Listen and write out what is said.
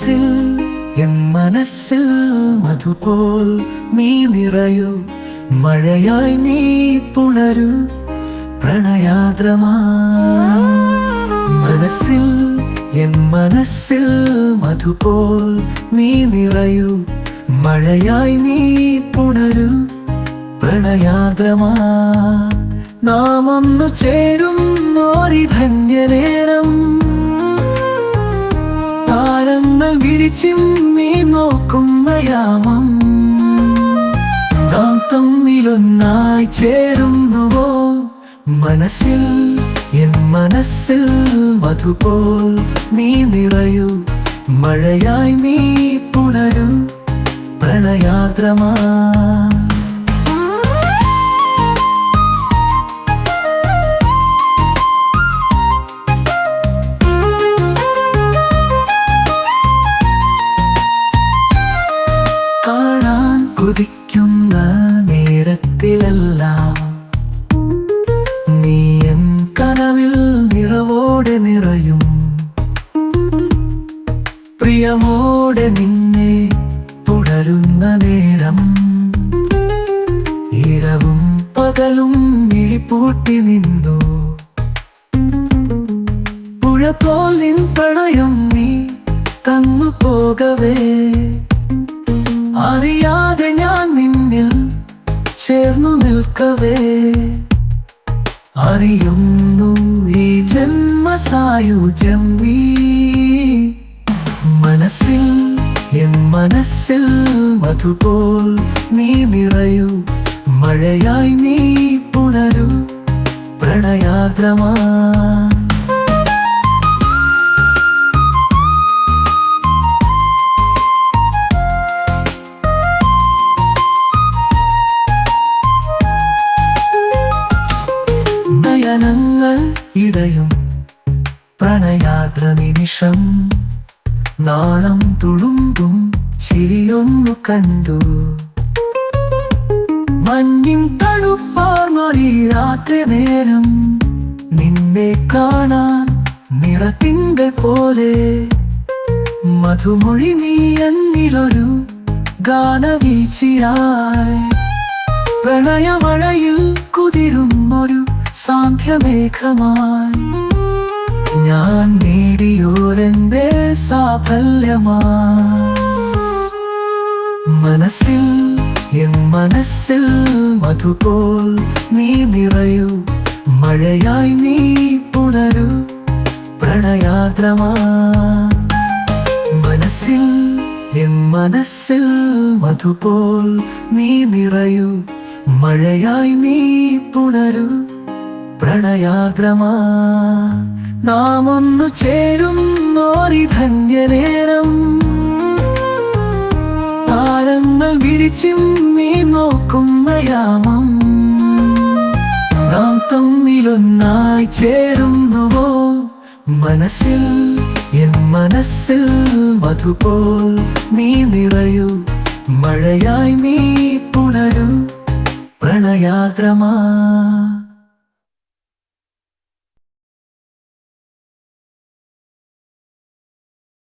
മനസ്സിൽ എൻ മനസ്സിൽ മധുപോൽ നീ നിറയൂ, മഴയായി നീ പുണരൂ പ്രണയാദ്രമാ. മനസ്സിൽ എൻ മനസ്സിൽ മധുപോൽ നീ നിറയൂ, മഴയായി നീ പുണരൂ പ്രണയാദ്രമാ. നാം ഒന്നു ചേരുന്നോരി ധന്യനേരം, താരങ്ങൾ വിളിച്ചിമ്മി നോക്കുന്ന യാമം. നാം തമ്മിലൊന്നായി ചേരുന്നുവോ, മനസ്സിൽ എൻ മനസ്സിൽ മധുപോൽ നീ നിറയൂ, മഴയായി നീ പുണരൂ പ്രണയാദ്രമാ. കാണാൻ കൊതിക്കുന്ന നേരത്തിലെല്ലാം നീ എൻ കനവിൽ നിറവോടെ നിറയും. പ്രിയമോടെ നിന്നെ തുടരുന്ന നേരം, ഇരവും പകലും മിഴിപ്പൂട്ടി നിന്നു. പുഴ പോൽ നിൻ പ്രണയം നീ തന്നു പോകവേ, അറിയാതെ ഞാൻ നിന്നിൽ ചേർന്നു നിൽക്കവേ. അറിയുന്നു ഈ ജന്മസായുജ്യം നീ. മനസ്സിൽ എൻ മനസ്സിൽ മധുപോൽ നീ നിറയൂ, മഴയായി നീ പുണരൂ പ്രണയാദ്രമാ. നയനങ്ങൾ ഇടയും പ്രണയാദ്ര നിമിഷം, നാളം തുളുമ്പും ചിരിയൊന്നു കണ്ടു. മഞ്ഞിൻ തണുപ്പാർന്നൊരീ രാത്രി നേരം, നിന്നെ കാണാൻ നിറത്തിങ്കൾ പോലെ. മധുമൊഴി നീ എന്നിലൊരു ഗാനവീചിയായി, പ്രണയമഴയിൽ കുതിരുന്നൊരു സാന്ധ്യമേഘമായി. ഞാൻ നേടിയോരെന്റെ സാഫല്യമായി. മനസ്സിൽ എൻ മനസ്സിൽ മധുപോൽ നീ നിറയൂ, മഴയായി നീ പുണരൂ പ്രണയാദ്രമാ. മനസ്സിൽ എൻ മനസ്സിൽ മധുപോൽ നീ നിറയൂ, മഴയായി നീ പുണരൂ പ്രണയാദ്രമാ. നാം ഒന്നു ചേരുന്നോരി ധന്യനേരം, താരങ്ങൾ വിളിച്ചിമ്മി നോക്കുന്ന യാമം. നാം തമ്മിലൊന്നായി ചേരുന്നുവോ, മനസ്സിൽ എൻ മനസ്സിൽ മധുപോൽ നീ നിറയൂ, മഴയായി നീ പുണരൂ പ്രണയാദ്രമാ.